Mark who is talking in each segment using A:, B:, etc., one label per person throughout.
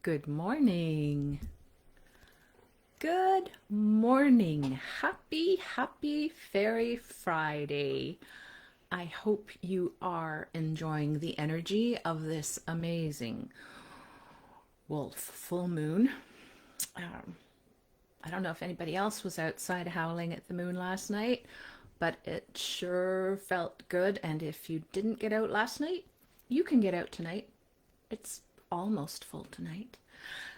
A: Good morning. Good morning. Happy Fairy Friday. I hope you are enjoying the energy of this amazing wolf full moon. Um, I don't know if anybody else was outside howling at the moon last night, but it sure felt good. And if you didn't get out last night, you can get out tonight. It's almost full tonight.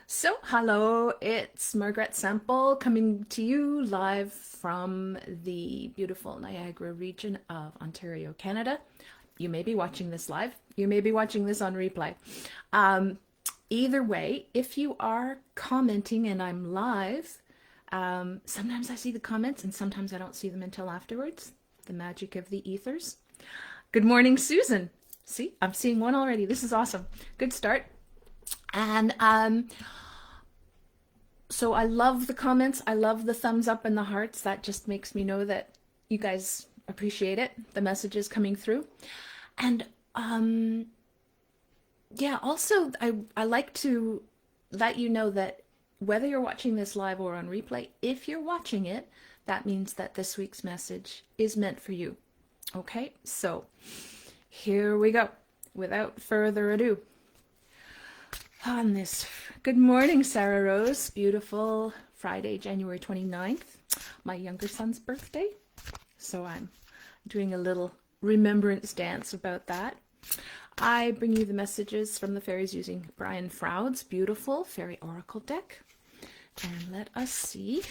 A: So, hello, it's Margaret Semple coming to you live from the beautiful Niagara region of Ontario, Canada. You may be watching this live, you may be watching this on replay. Either way, if you are commenting and I'm live, sometimes I see the comments and sometimes I don't see them until afterwards. The magic of the ethers. Good morning, Susan. See, I'm seeing one already. This is awesome. Good start. And so I love the comments. I love the thumbs up and the hearts. That just makes me know that you guys appreciate it. The messages coming through. And yeah, also I like to let you know that whether you're watching this live or on replay, if you're watching it, that means that this week's message is meant for you. Okay, so here we go. Without further ado, on this good morning, Sarah Rose, beautiful Friday, January 29th, my younger son's birthday. So I'm doing a little remembrance dance about that. I bring you the messages from the fairies using Brian Froud's beautiful fairy oracle deck. And let us see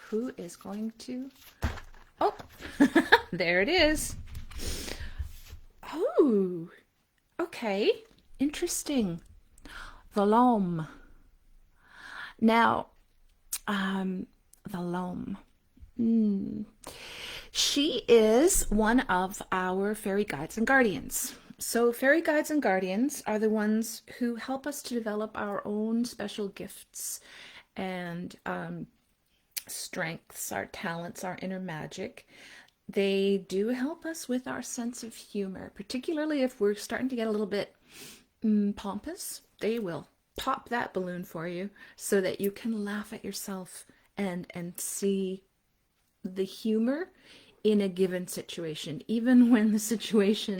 A: who is going to... Oh, there it is. Oh, okay, interesting. The Laume. Now, the Laume. She is one of our fairy guides and guardians. So fairy guides and guardians are the ones who help us to develop our own special gifts and strengths, our talents, our inner magic. They do help us with our sense of humor, particularly if we're starting to get a little bit pompous. They will pop that balloon for you so that you can laugh at yourself and see the humor in a given situation, even when the situation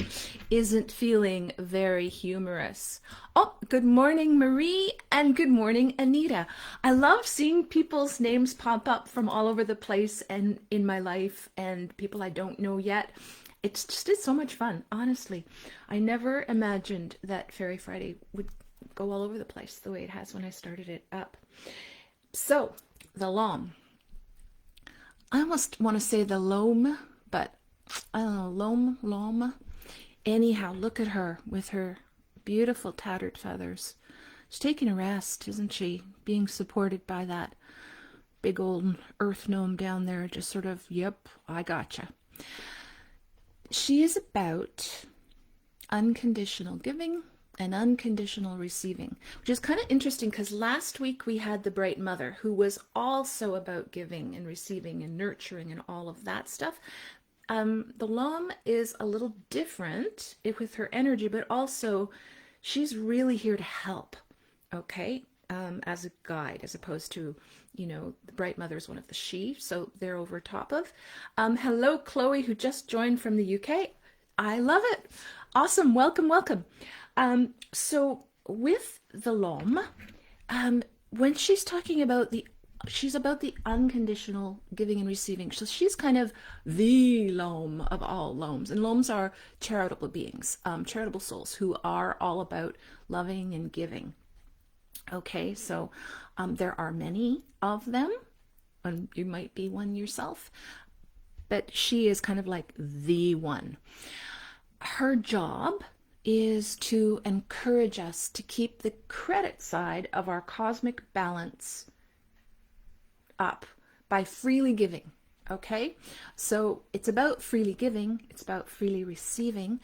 A: isn't feeling very humorous. Oh, good morning, Marie, and good morning, Anita. I love seeing people's names pop up from all over the place and in my life, and people I don't know yet. It's so much fun, honestly. I never imagined that Fairy Friday would go all over the place the way it has when I started it up. So, the Laume. I almost want to say the Laume, but I don't know, Laume. Anyhow, look at her with her beautiful tattered feathers. She's taking a rest, isn't she? Being supported by that big old earth gnome down there, just sort of, yep, I gotcha. She is about unconditional giving and unconditional receiving, which is kind of interesting because last week we had the Bright Mother, who was also about giving and receiving and nurturing and all of that stuff. The Laume is a little different with her energy, but also she's really here to help, okay, as a guide, as opposed to, you know, the Bright Mother is one of the she, so they're over top of. Hello, Chloe, who just joined from the UK. I love it. Awesome. Welcome, welcome. So with the Laume, when she's talking about she's about the unconditional giving and receiving. So she's kind of the Laume of all Laumes. And Laumes are charitable beings, charitable souls who are all about loving and giving. Okay, so there are many of them, and you might be one yourself, but she is kind of like the one. Her job is to encourage us to keep the credit side of our cosmic balance up by freely giving. Okay, so it's about freely giving, it's about freely receiving.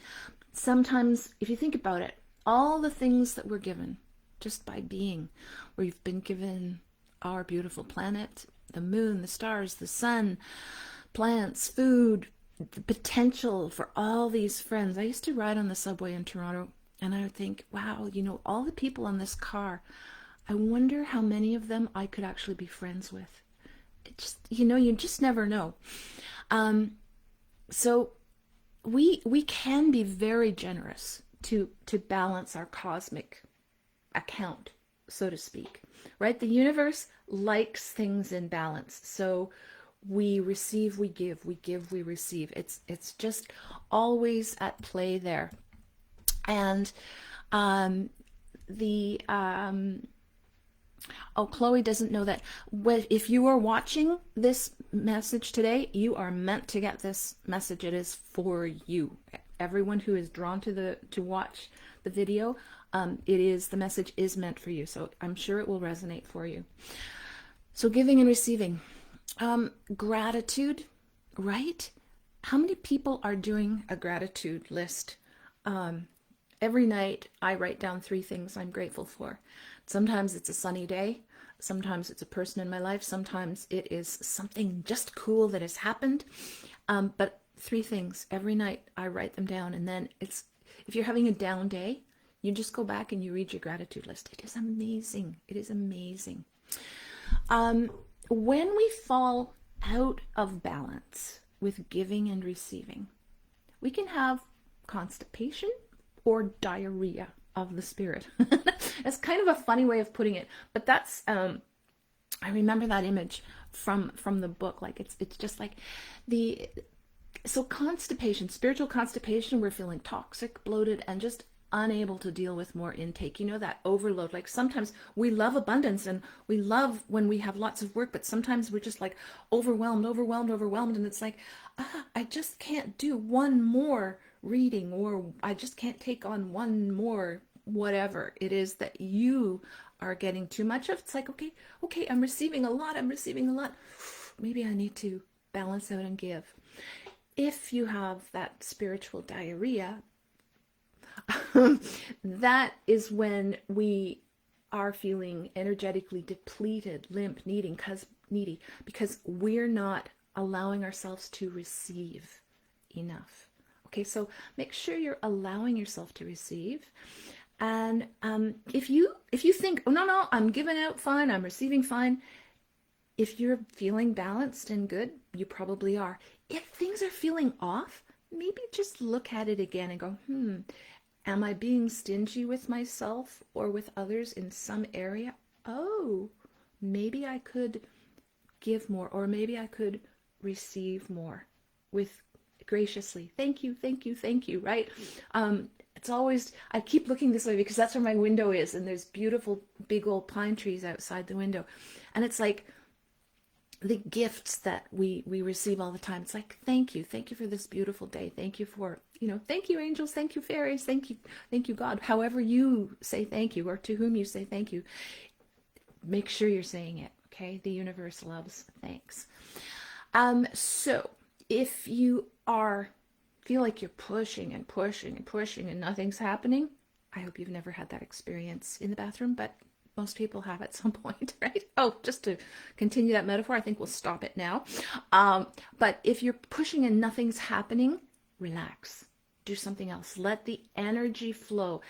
A: Sometimes, if you think about it, all the things that we're given just by being, we've been given our beautiful planet, the moon, the stars, the sun, plants, food, the potential for all these friends. I used to ride on the subway in Toronto and I would think, wow, you know, all the people on this car, I wonder how many of them I could actually be friends with. It just, you just never know. Um, so we can be very generous to balance our cosmic account, so to speak, right? The universe likes things in balance. So we receive, we give, we receive. It's just always at play there. And the oh, Chloe doesn't know that. If you are watching this message today, you are meant to get this message. It is for you. Everyone who is drawn to watch the video, the message is meant for you. So I'm sure it will resonate for you. So giving and receiving, gratitude, right? How many people are doing a gratitude list? Every night I write down 3 things I'm grateful for. Sometimes it's a sunny day. Sometimes it's a person in my life. Sometimes it is something just cool that has happened. But 3 things every night I write them down. And then if you're having a down day, you just go back and you read your gratitude list. It is amazing. It is amazing. When we fall out of balance with giving and receiving, we can have constipation or diarrhea of the spirit. It's kind of a funny way of putting it, but that's I remember that image from the book. Like it's just like so constipation, spiritual constipation, we're feeling toxic, bloated, and just unable to deal with more intake. That overload. Like sometimes we love abundance and we love when we have lots of work, but sometimes we're just like overwhelmed, and it's like, I just can't do one more reading, or I just can't take on one more whatever it is that you are getting too much of. It's like, okay, I'm receiving a lot. Maybe I need to balance out and give. If you have that spiritual diarrhea, that is when we are feeling energetically depleted, limp, needy, because we're not allowing ourselves to receive enough. Okay, so make sure you're allowing yourself to receive. And if you think, oh no, I'm giving out fine, I'm receiving fine, if you're feeling balanced and good, you probably are. If things are feeling off, maybe just look at it again and go, am I being stingy with myself or with others in some area? Oh, maybe I could give more, or maybe I could receive more with graciously. Thank you, right? It's always, I keep looking this way because that's where my window is, and there's beautiful big old pine trees outside the window. And it's like the gifts that we receive all the time. It's like, thank you for this beautiful day. Thank you for, thank you angels, thank you fairies, thank you God. However you say thank you, or to whom you say thank you, make sure you're saying it, okay? The universe loves thanks. So if you feel like you're pushing and nothing's happening, I hope you've never had that experience in the bathroom, but most people have at some point, right? Oh, just to continue that metaphor, I think we'll stop it now. But if you're pushing and nothing's happening, relax. Do something else. Let the energy flow.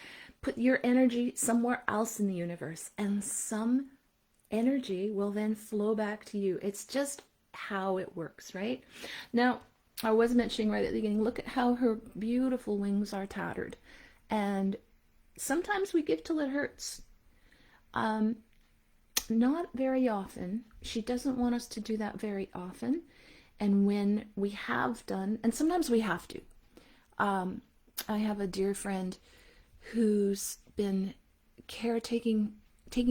A: Put your energy somewhere else in the universe, and some energy will then flow back to you. It's just how it works, right? Now, I was mentioning right at the beginning, look at how her beautiful wings are tattered. And sometimes we give till it hurts. Not very often. She doesn't want us to do that very often. And when we have done, and sometimes we have to. I have a dear friend who's been taking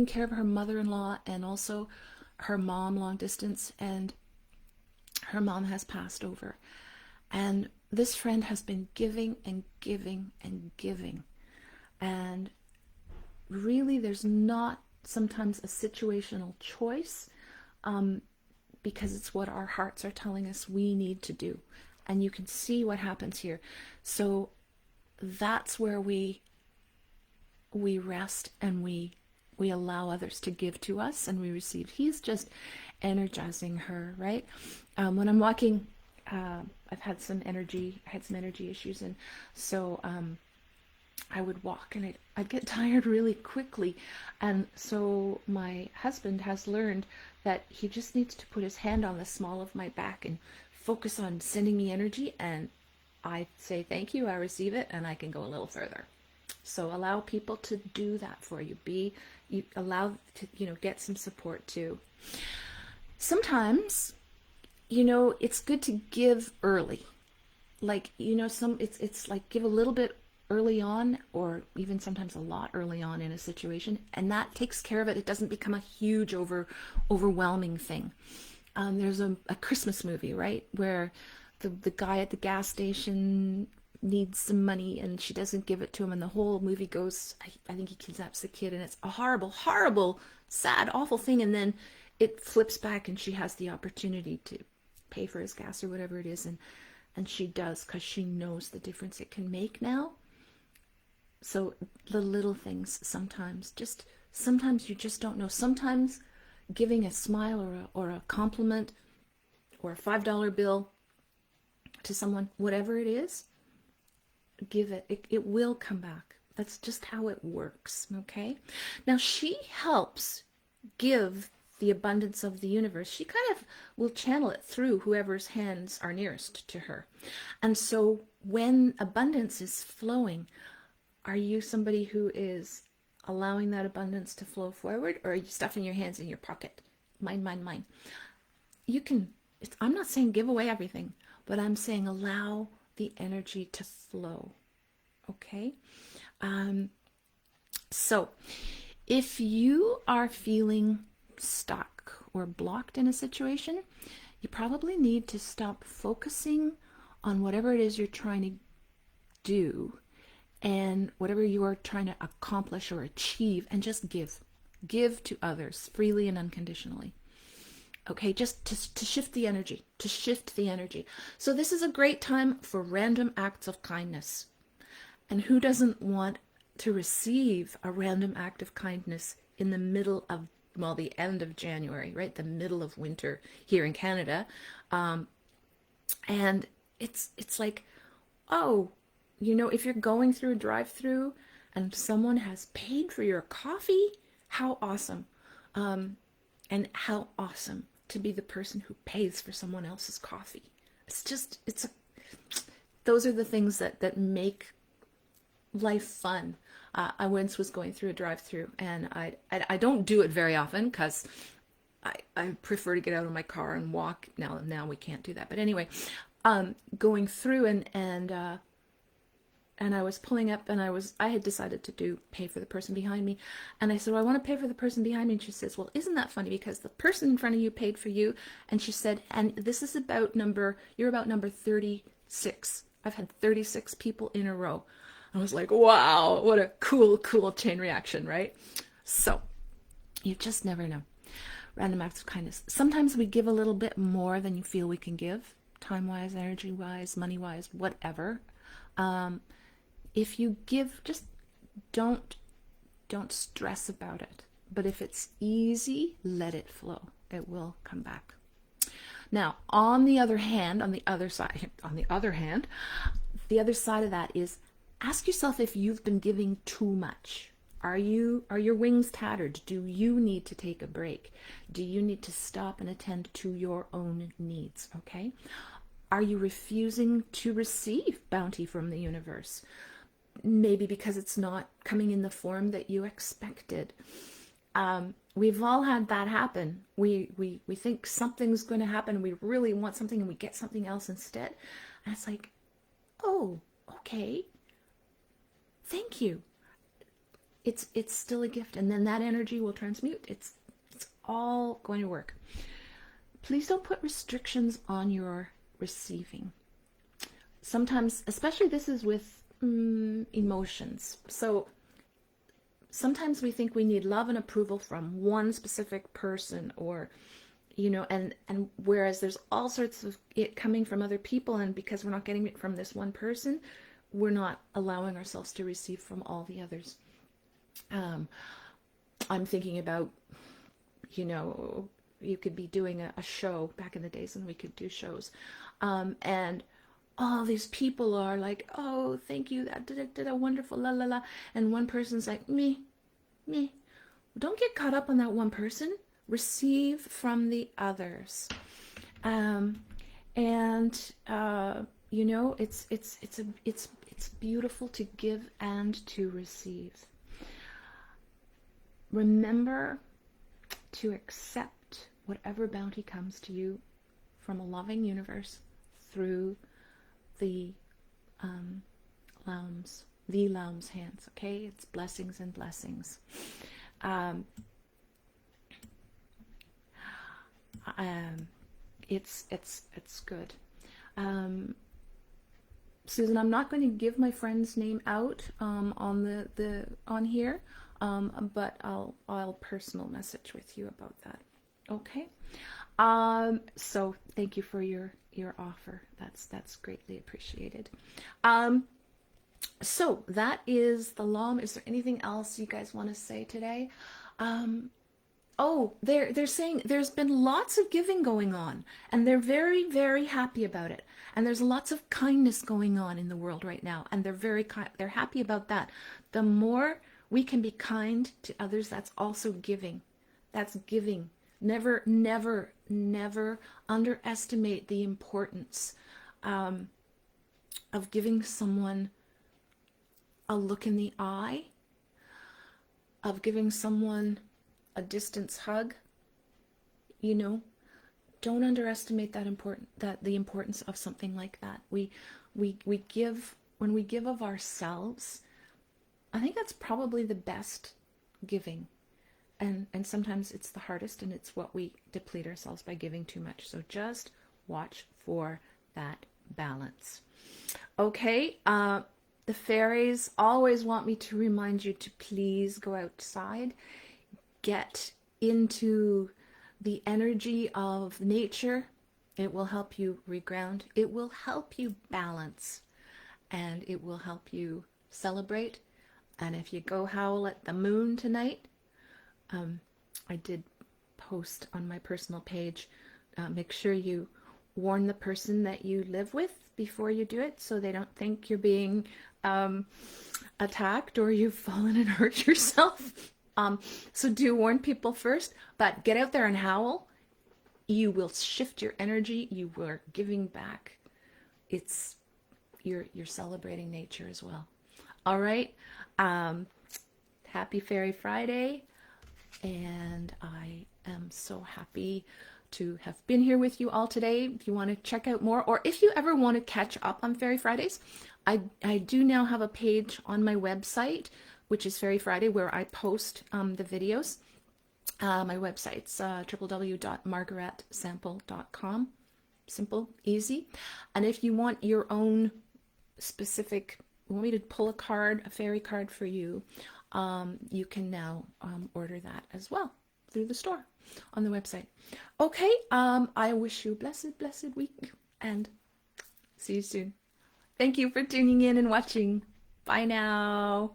A: care of her mother-in-law and also her mom long distance, and her mom has passed over. And this friend has been giving and giving and giving. And really, there's not sometimes a situational choice, because it's what our hearts are telling us we need to do. And you can see what happens here. So that's where we rest, and we allow others to give to us, and we receive. He's just energizing her, right? When I'm walking, I've had some energy issues, and so I would walk and I'd get tired really quickly. And so my husband has learned that he just needs to put his hand on the small of my back and focus on sending me energy. And I say, thank you, I receive it, and I can go a little further. So allow people to do that for you. You allow to, get some support too. Sometimes, it's good to give early. Like, it's like give a little bit early on, or even sometimes a lot early on in a situation, and that takes care of it. It doesn't become a huge overwhelming thing. There's a Christmas movie, right, where the guy at the gas station needs some money and she doesn't give it to him, and the whole movie goes, I think he kidnaps the kid, and it's a horrible, horrible, sad, awful thing, and then it flips back and she has the opportunity to pay for his gas or whatever it is, and she does, because she knows the difference it can make now. So the little things, sometimes you just don't know. Sometimes giving a smile or a compliment or a $5 bill to someone, whatever it is, give it. It will come back. That's just how it works, okay? Now, she helps give the abundance of the universe. She kind of will channel it through whoever's hands are nearest to her. And so when abundance is flowing, are you somebody who is allowing that abundance to flow forward, or are you stuffing your hands in your pocket? Mine, mine, mine. I'm not saying give away everything, but I'm saying allow the energy to flow. Okay? So if you are feeling stuck or blocked in a situation, you probably need to stop focusing on whatever it is you're trying to do and whatever you are trying to accomplish or achieve, and just give to others freely and unconditionally. Okay, just to shift the energy, So this is a great time for random acts of kindness. And who doesn't want to receive a random act of kindness in the middle of, well, the end of January, right? The middle of winter here in Canada. And it's like, oh, if you're going through a drive-through and someone has paid for your coffee, how awesome. And how awesome to be the person who pays for someone else's coffee. Those are the things that make life fun. I once was going through a drive-through, and I don't do it very often because I prefer to get out of my car and walk. Now we can't do that. But anyway, going through and I was pulling up, and I had decided to pay for the person behind me. And I said, well, I want to pay for the person behind me. And she says, well, isn't that funny, because the person in front of you paid for you. And she said, and this is you're about number 36. I've had 36 people in a row. I was like, wow, what a cool chain reaction, right? So you just never know. Random acts of kindness. Sometimes we give a little bit more than you feel we can give, time-wise, energy-wise, money-wise, whatever. If you give, just don't stress about it. But if it's easy, let it flow. It will come back. Now, on the other side of that is, ask yourself if you've been giving too much. Are your wings tattered? Do you need to take a break? Do you need to stop and attend to your own needs? Okay? Are you refusing to receive bounty from the universe? Maybe because it's not coming in the form that you expected. We've all had that happen. We think something's going to happen. We really want something, and we get something else instead. And it's like, oh, okay. Thank you. It's still a gift, and then that energy will transmute. It's all going to work. Please don't put restrictions on your receiving. Sometimes, especially this is with emotions. So sometimes we think we need love and approval from one specific person, or and whereas there's all sorts of it coming from other people, and because we're not getting it from this one person, we're not allowing ourselves to receive from all the others. I'm thinking about, you could be doing a show back in the days when we could do shows, and all these people are like, oh, thank you, that did a wonderful la la la, and one person's like, me. Don't get caught up on that one person. Receive from the others. Um, and you know, it's beautiful to give and to receive. Remember to accept whatever bounty comes to you from a loving universe through the Laume's hands. Okay, it's blessings and blessings. Um, it's good. Susan, I'm not going to give my friend's name out on the on here, but I'll personal message with you about that. Okay. So thank you for your offer. That's greatly appreciated. So that is the Laume. Is there anything else you guys want to say today? Oh, they're saying there's been lots of giving going on, and they're very, very happy about it. And there's lots of kindness going on in the world right now, and they're very kind. They're happy about that. The more we can be kind to others, that's also giving. That's giving. Never, never, never underestimate the importance of giving someone a look in the eye, of giving someone a distance hug. You know, don't underestimate the importance of something like that. We give, when we give of ourselves, I think that's probably the best giving. And sometimes it's the hardest, and it's what we deplete ourselves by giving too much. So just watch for that balance. Okay, the fairies always want me to remind you to please go outside, get into the energy of nature. It will help you reground. It will help you balance, and it will help you celebrate. And if you go howl at the moon tonight, I did post on my personal page, make sure you warn the person that you live with before you do it, so they don't think you're being attacked or you've fallen and hurt yourself. So do warn people first, but get out there and howl. You will shift your energy. You are giving back. You're celebrating nature as well. All right. Happy Fairy Friday. And I am so happy to have been here with you all today. If you want to check out more, or if you ever want to catch up on Fairy Fridays, I do now have a page on my website, which is Fairy Friday, where I post the videos. My website's www.margaretsample.com. Simple, easy. And if you want your own specific, you want me to pull a card, a fairy card for you, you can now order that as well through the store on the website. Okay, I wish you a blessed week, and see you soon. Thank you for tuning in and watching. Bye now.